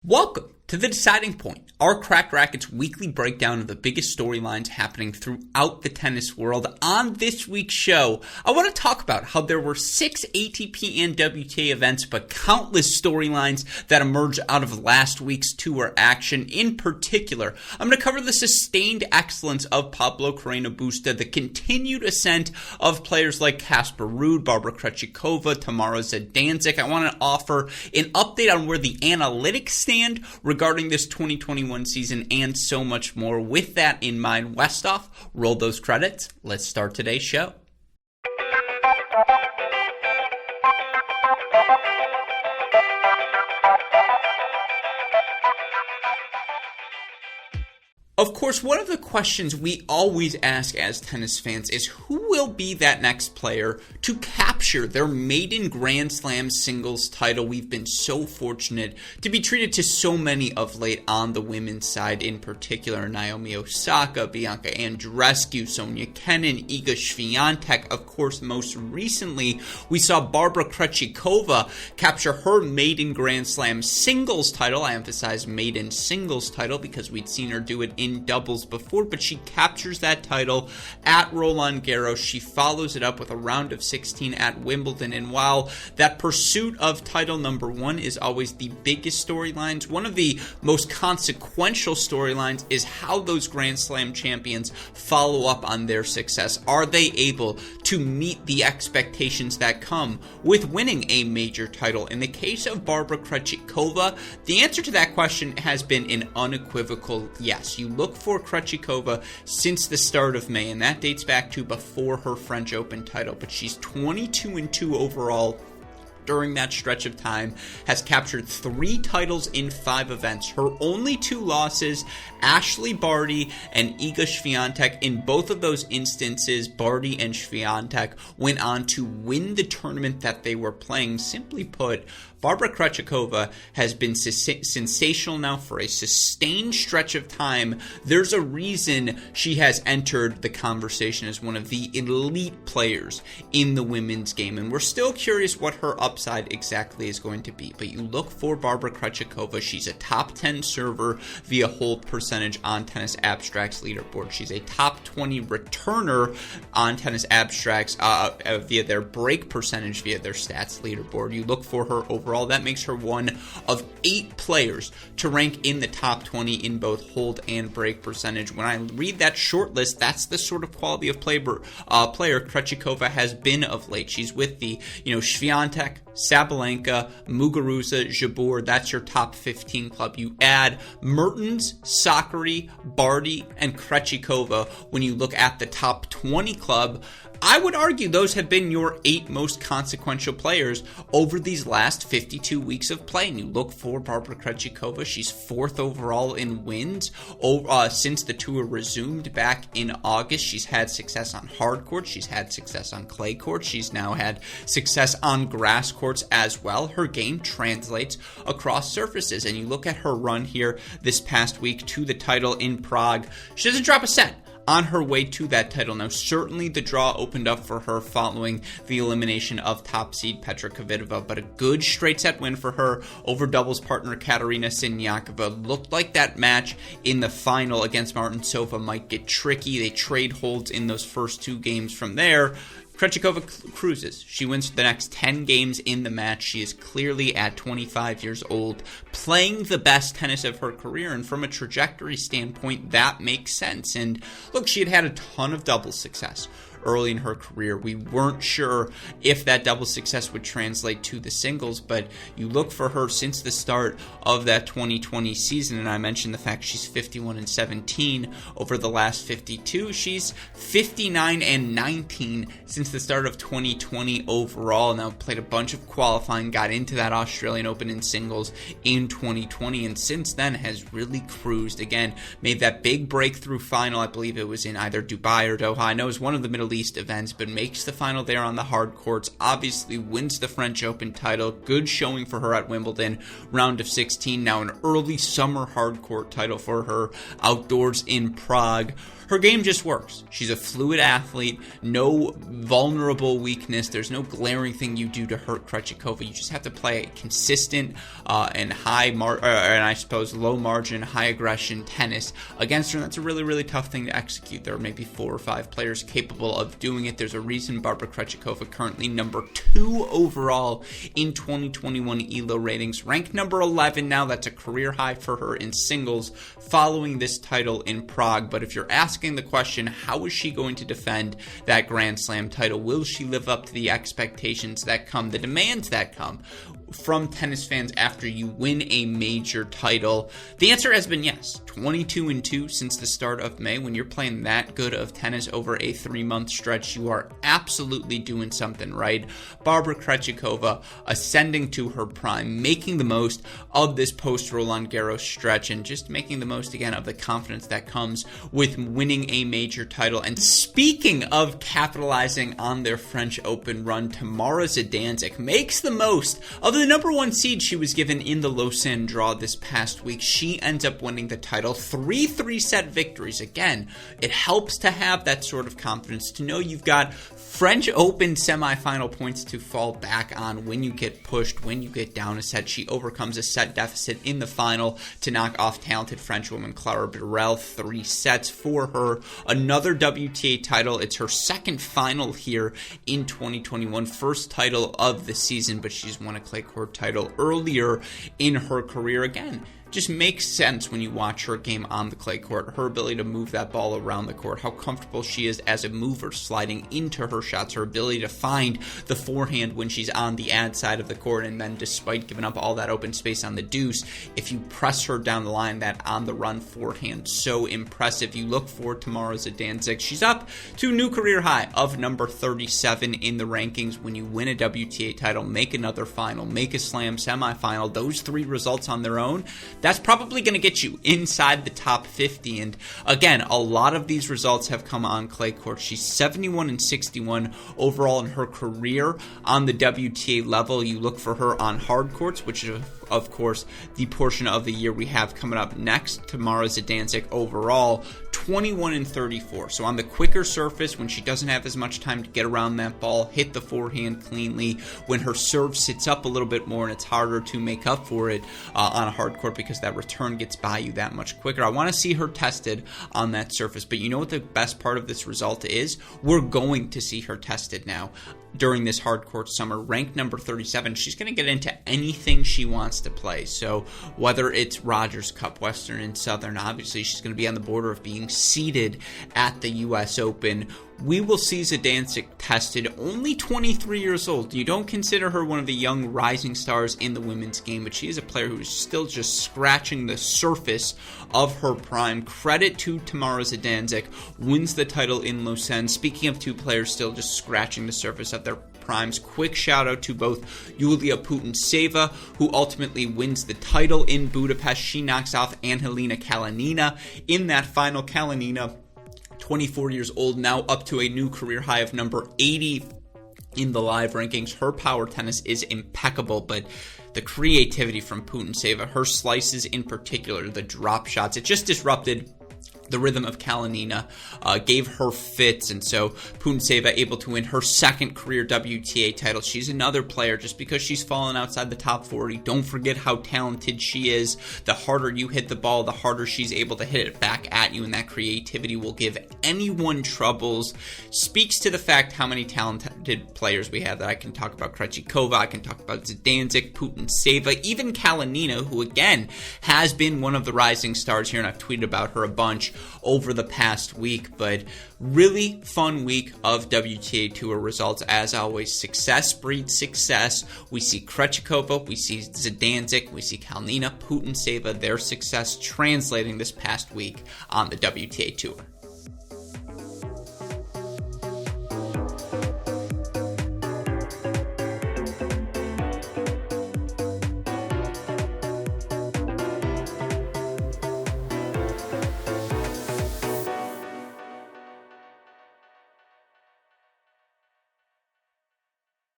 Welcome to The Deciding Point, our Cracked Racquets weekly breakdown of the biggest storylines happening throughout the tennis world. On this week's show, I want to talk about how there were 6 ATP and WTA events, but countless storylines that emerged out of last week's tour action. In particular, I'm going to cover the sustained excellence of Pablo Carreño Busta, the continued ascent of players like Casper Ruud, Barbora Krejcikova, Tamara Zidansek. I want to offer an update on where the analytics stand regarding this 2021 season and so much more. With that in mind, Westoff, roll those credits. Let's start today's show. Of course, one of the questions we always ask as tennis fans is who will be that next player to capture their maiden Grand Slam singles title. We've been so fortunate to be treated to so many of late on the women's side, in particular Naomi Osaka, Bianca Andreescu, Sonia Kenin, Iga Swiatek. Of course, most recently, we saw Barbora Krejcikova capture her maiden Grand Slam singles title. I emphasize maiden singles title because we'd seen her do it in doubles before, but she captures that title at Roland Garros. She follows it up with a round of 16 at Wimbledon, and while that pursuit of title number 1 is always the biggest storylines, one of the most consequential storylines is how those Grand Slam champions follow up on their success. Are they able to meet the expectations that come with winning a major title? In the case of Barbora Krejcikova, the answer to that question has been an unequivocal yes. You look for Krejcikova since the start of May, and that dates back to before her French Open title, but she's 22-2 overall during that stretch of time, has captured 3 titles in 5 events. Her only 2 losses, Ashley Barty and Iga Swiatek. In both of those instances, Barty and Swiatek went on to win the tournament that they were playing. Simply put, Barbora Krejcikova has been sensational now for a sustained stretch of time. There's a reason she has entered the conversation as one of the elite players in the women's game, and we're still curious what her upside exactly is going to be. But you look for Barbora Krejcikova. She's a top 10 server via hold percentage on Tennis Abstract's leaderboard. She's a top 20 returner on Tennis Abstract's via their break percentage via their stats leaderboard. You look for her overall. That makes her one of 8 players to rank in the top 20 in both hold and break percentage. When I read that short list, that's the sort of quality of player Krejcikova has been of late. She's with the, Swiatek, Sabalenka, Muguruza, Jabeur. That's your top 15 club. You add Mertens, Sakkari, Barty, and Krejcikova when you look at the top 20 club. I would argue those have been your 8 most consequential players over these last 52 weeks of play. And you look for Barbora Krejcikova. She's 4th overall in wins since the tour resumed back in August. She's had success on hard courts. She's had success on clay courts. She's now had success on grass courts as well. Her game translates across surfaces. And you look at her run here this past week to the title in Prague. She doesn't drop a set on her way to that title. Now, certainly the draw opened up for her following the elimination of top seed Petra Kvitova, but a good straight set win for her over doubles partner Katerina Siniakova. Looked like that match in the final against Martinsova might get tricky. They trade holds in those first 2 games from there. Krejcikova cruises. She wins the next 10 games in the match. She is clearly at 25 years old, playing the best tennis of her career, and from a trajectory standpoint, that makes sense. And look, she had a ton of double success early in her career. We weren't sure if that double success would translate to the singles, but you look for her since the start of that 2020 season, and I mentioned the fact she's 51-17 over the last 52. She's 59-19 since the start of 2020 overall. Now played a bunch of qualifying, got into that Australian Open in singles in 2020, and since then has really cruised. Again, made that big breakthrough final. I believe it was in either Dubai or Doha. I know it was one of the Middle released events, but makes the final there on the hard courts, obviously wins the French Open title, good showing for her at Wimbledon, round of 16, now an early summer hard court title for her outdoors in Prague. Her game just works. She's a fluid athlete, no vulnerable weakness. There's no glaring thing you do to hurt Krejcikova. You just have to play consistent and low margin, high aggression tennis against her. And that's a really, really tough thing to execute. There are maybe 4 or 5 players capable of doing it. There's a reason Barbora Krejcikova currently number 2 overall in 2021 ELO ratings, ranked number 11 now. That's a career high for her in singles following this title in Prague. But if you're asking the question, how is she going to defend that Grand Slam title? Will she live up to the expectations that come, the demands that come from tennis fans after you win a major title? The answer has been yes. 22-2 since the start of May. When you're playing that good of tennis over a 3-month stretch, you are absolutely doing something right. Barbora Krejcikova ascending to her prime, making the most of this post Roland Garros stretch, and just making the most again of the confidence that comes with winning a major title. And speaking of capitalizing on their French Open run, Tamara Zidansek makes the most of the number 1 seed she was given in the Lausanne draw this past week. She ends up winning the title, 3 3-set victories. Again, it helps to have that sort of confidence, to know you've got French Open semifinal points to fall back on when you get pushed, when you get down a set. She overcomes a set deficit in the final to knock off talented French woman Clara Burel. 3 sets for her. Another WTA title. It's her second final here in 2021. First title of the season, but she's won a clay court title earlier in her career. Again, just makes sense when you watch her game on the clay court, her ability to move that ball around the court, how comfortable she is as a mover sliding into her shots, her ability to find the forehand when she's on the ad side of the court, and then despite giving up all that open space on the deuce, if you press her down the line, that on the run forehand, so impressive. You look for Tamara Zidansek. She's up to a new career high of number 37 in the rankings. When you win a WTA title, make another final, make a slam semifinal, those 3 results on their own, that's probably going to get you inside the top 50. And again, a lot of these results have come on clay court. She's 71-61 overall in her career on the WTA level. You look for her on hard courts, which is of course the portion of the year we have coming up next. Tamara Zidansek overall 21-34. So on the quicker surface, when she doesn't have as much time to get around that ball, hit the forehand cleanly, when her serve sits up a little bit more and it's harder to make up for it on a hard court because that return gets by you that much quicker. I want to see her tested on that surface, but you know what the best part of this result is? We're going to see her tested now. During this hard court summer, ranked number 37, she's going to get into anything she wants to play. So whether it's Rogers Cup, Western and Southern, obviously she's going to be on the border of being seeded at the U.S. Open. We will see Zidansek tested, only 23 years old. You don't consider her one of the young rising stars in the women's game, but she is a player who is still just scratching the surface of her prime. Credit to Tamara Zidansek, wins the title in Lausanne. Speaking of 2 players still just scratching the surface of their primes, quick shout out to both Yulia Putintseva, who ultimately wins the title in Budapest. She knocks off Angelina Kalinina in that final. Kalinina, 24 years old, now up to a new career high of number 80 in the live rankings. Her power tennis is impeccable, but the creativity from Putintseva, her slices in particular, the drop shots, it just disrupted the rhythm of Kalinina, gave her fits, and so Putintseva able to win her second career WTA title. She's another player, just because she's fallen outside the top 40, don't forget how talented she is. The harder you hit the ball, the harder she's able to hit it back at you, and that creativity will give anyone troubles. Speaks to the fact how many talented players we have that I can talk about. Krejcikova, I can talk about Zidansek, Putintseva, even Kalinina, who again has been one of the rising stars here, and I've tweeted about her a bunch over the past week. But really fun week of WTA Tour results. As always, success breeds success. We see Krejcikova, we see Zidansek, we see Kalinina, Putintseva, their success translating this past week on the WTA Tour.